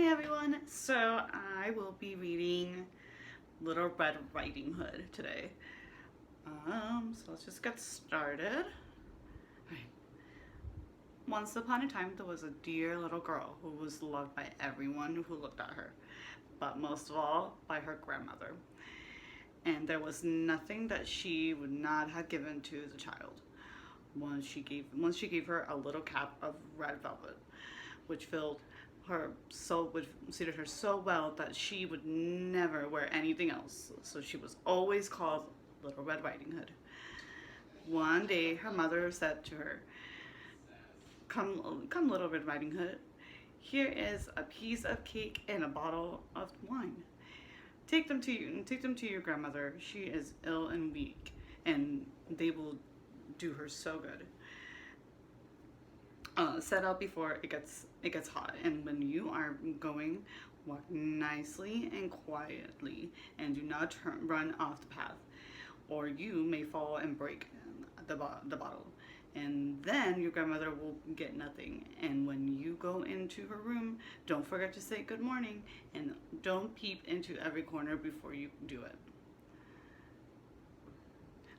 everyone. So I will be reading Little Red Riding Hood today. So let's just get started. Right. Once upon a time, there was a dear little girl who was loved by everyone who looked at her, but most of all by her grandmother. And there was nothing that she would not have given to the child. Once she gave her a little cap of red velvet, which which suited her so well that she would never wear anything else. So she was always called Little Red Riding Hood. One day, her mother said to her, "Come, Little Red Riding Hood. Here is a piece of cake and a bottle of wine. Take them to your grandmother. She is ill and weak, and they will do her so good. Set out before it gets hot, and when you are going, walk nicely and quietly, and do not run off the path, or you may fall and break the bottle. And then your grandmother will get nothing. And when you go into her room, don't forget to say good morning, and don't peep into every corner before you do it."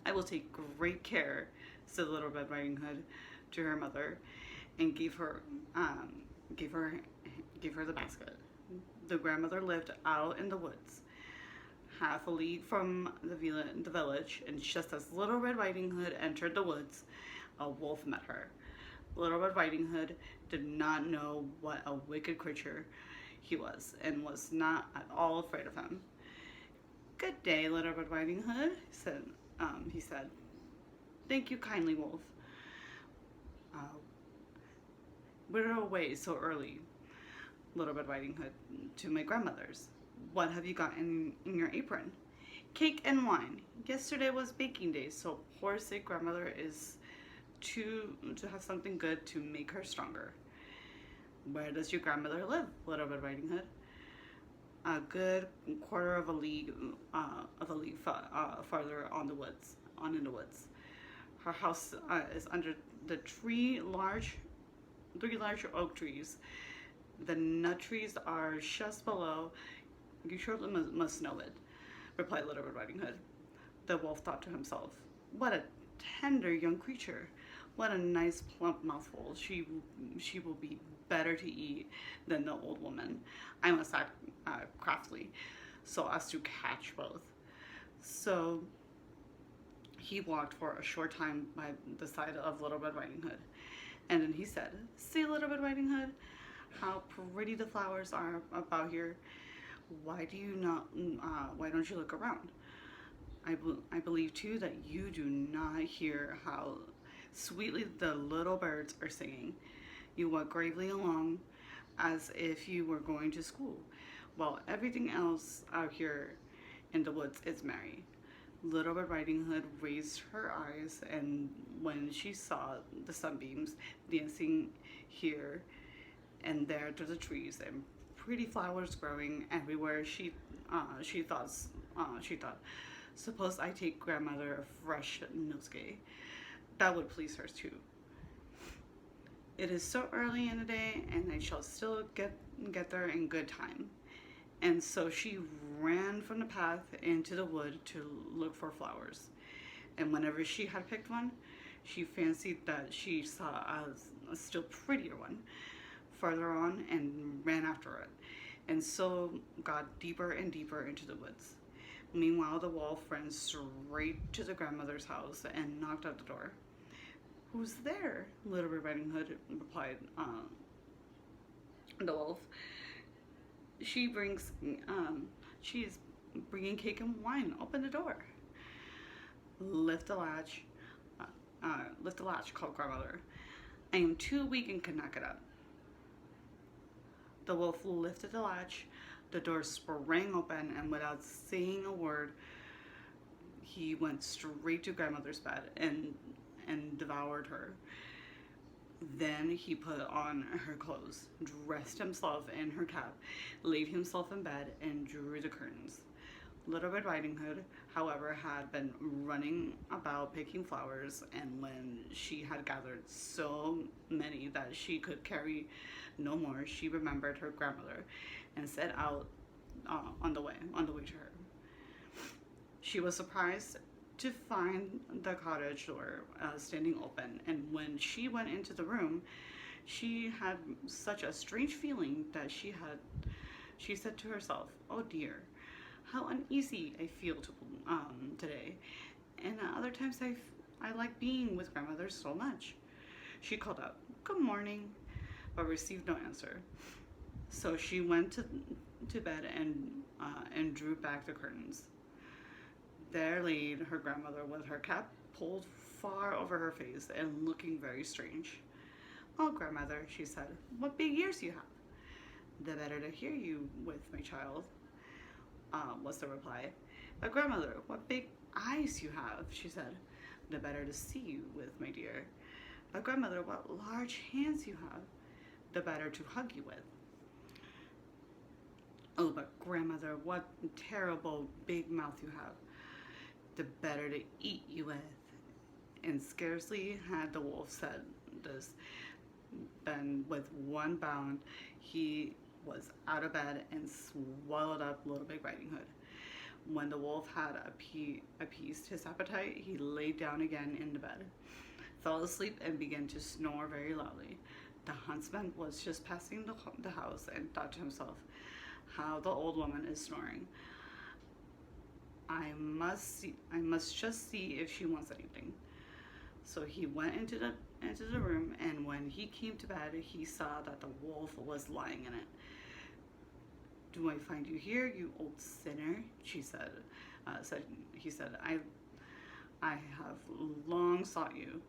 "I will take great care," said Little Red Riding Hood to her mother, and gave her the basket. The grandmother lived out in the woods, half a league from the village, and just as Little Red Riding Hood entered the woods, a wolf met her. Little Red Riding Hood did not know what a wicked creature he was, and was not at all afraid of him. "Good day, Little Red Riding Hood," he said. "Thank you kindly, wolf. Uh, we're away so early, Little Red Riding Hood, to my grandmother's. What have you got in your apron?" "Cake and wine. Yesterday was baking day, so poor sick grandmother is to have something good to make her stronger." "Where does your grandmother live, Little Red Riding Hood?" "A good quarter of a league farther on in the woods. Her house is under the three large oak trees. The nut trees are just below. You surely must know it," replied Little Red Riding Hood. The wolf thought to himself, "What a tender young creature! What a nice plump mouthful! She will be better to eat than the old woman. I must act craftily, so as to catch both." So he walked for a short time by the side of Little Red Riding Hood, and then he said, "See, Little Red Riding Hood, how pretty the flowers are about here. Why don't you look around? I believe too that you do not hear how sweetly the little birds are singing. You walk gravely along as if you were going to school, while everything else out here in the woods is merry." Little Red Riding Hood raised her eyes, and when she saw the sunbeams dancing here and there through the trees, and pretty flowers growing everywhere, she thought, "Suppose I take grandmother a fresh nosegay. That would please her too. It is so early in the day, and I shall still get there in good time." And so she ran from the path into the wood to look for flowers. And whenever she had picked one, she fancied that she saw a still prettier one farther on, and ran after it, and so got deeper and deeper into the woods. Meanwhile, the wolf ran straight to the grandmother's house and knocked at the door. "Who's there?" Little Red Riding Hood replied. The wolf. She is bringing cake and wine. Open the door." Lift the latch, called grandmother. "I am too weak and cannot get up." The wolf lifted the latch. The door sprang open, and without saying a word, he went straight to grandmother's bed and devoured her. Then he put on her clothes, dressed himself in her cap, laid himself in bed, and drew the curtains. Little Red Riding Hood, however, had been running about picking flowers, and when she had gathered so many that she could carry no more. She remembered her grandmother and set out on the way to her. She was surprised to find the cottage door standing open, and when she went into the room, she had such a strange feeling that she said to herself, "Oh dear, how uneasy I feel today, and other times I like being with grandmother so much." She called out, "Good morning," but received no answer. So she went to bed and drew back the curtains. There laid her grandmother with her cap pulled far over her face and looking very strange. "Oh, grandmother," she said, "what big ears you have." "The better to hear you with, my child," was the reply. "But grandmother, what big eyes you have," she said. "The better to see you with, my dear." "But grandmother, what large hands you have. The better to hug you with." "Oh, but grandmother, what terrible big mouth you have. The better to eat you with." And scarcely had the wolf said this, then with one bound he was out of bed and swallowed up Little Big Riding Hood. When the wolf had appeased his appetite, he lay down again in the bed, fell asleep, and began to snore very loudly. The huntsman was just passing the house and thought to himself, "How the old woman is snoring. I must just see if she wants anything." So he went into the room, and when he came to bed, he saw that the wolf was lying in it. "Do I find you here, you old sinner?" She said. He said, I have long sought you."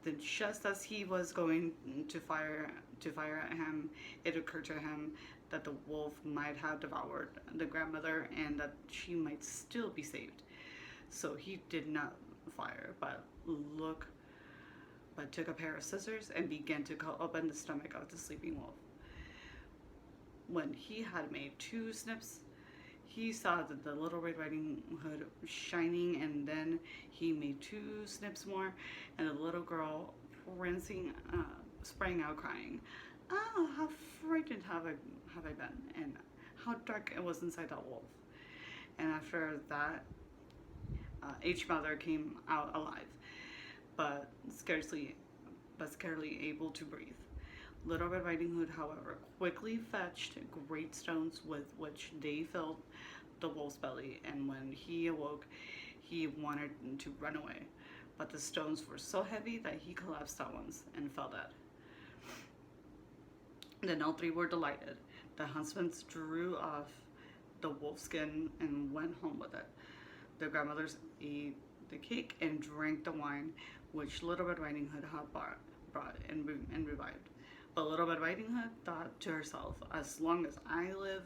Then, just as he was going to fire at him, it occurred to him that the wolf might have devoured the grandmother and that she might still be saved. So he did not fire, but took a pair of scissors and began to cut open the stomach of the sleeping wolf. When he had made 2 snips, he saw that the Little Red Riding Hood shining, and then he made 2 snips more, and the little girl prancing sprang out crying, "Oh, how frightened have I been, and how dark it was inside that wolf." And after that, each mother came out alive, but scarcely able to breathe. Little Red Riding Hood, however, quickly fetched great stones with which they filled the wolf's belly, and when he awoke, he wanted to run away, but the stones were so heavy that he collapsed at once and fell dead. Then all 3 were delighted. The huntsman drew off the wolf skin and went home with it. The grandmothers ate the cake and drank the wine which Little Red Riding Hood had brought and revived. But Little Red Riding Hood thought to herself, "As long as I live,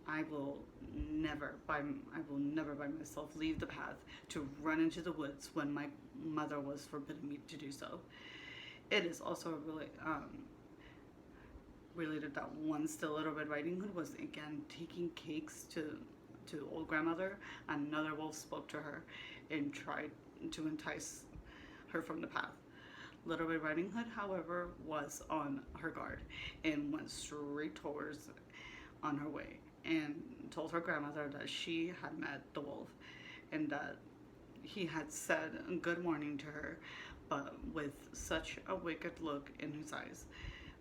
I will never by myself leave the path to run into the woods when my mother was forbidden me to do so." It is also really related that once the Little Red Riding Hood was again taking cakes to old grandmother, another wolf spoke to her and tried to entice her from the path. Little Red Riding Hood, however, was on her guard and went straight towards on her way, and told her grandmother that she had met the wolf and that he had said good morning to her, but with such a wicked look in his eyes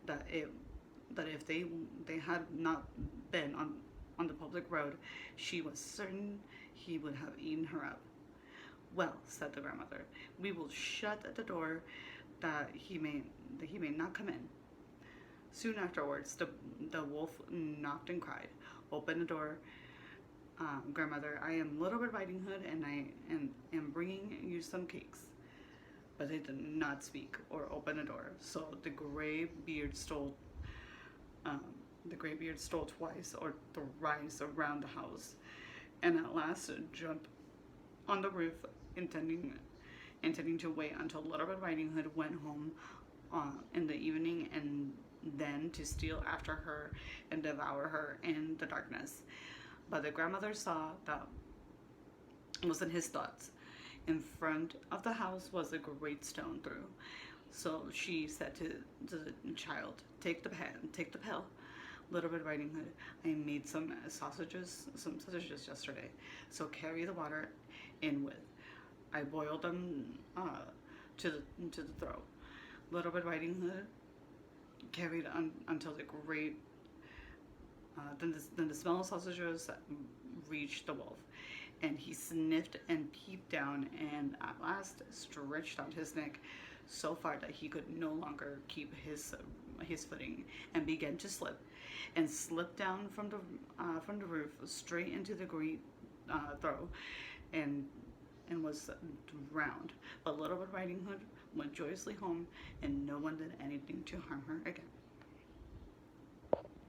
that if they had not been on the public road, she was certain he would have eaten her up. "Well," said the grandmother, "we will shut the door that he may not come in." Soon afterwards, the wolf knocked and cried, "Open the door, grandmother. I am Little Red Riding Hood, and I am bringing you some cakes." But they did not speak or open the door. So the gray beard stole twice or thrice around the house, and at last jumped on the roof, intending to wait until Little Red Riding Hood went home in the evening, and then to steal after her and devour her in the darkness. But the grandmother saw that wasn't his thoughts. In front of the house was a great stone through So she said to the child, take the pill. Little Red Riding Hood, I made some sausages yesterday. So carry the water in with. I boiled them to the throat. Little Red Riding Hood carried on until the great. Then the smell of sausages reached the wolf, and he sniffed and peeped down, and at last stretched out his neck so far that he could no longer keep his footing, and began to slip, and slipped down from the roof straight into the great throw, and was drowned. But Little Red Riding Hood went joyously home, and no one did anything to harm her again.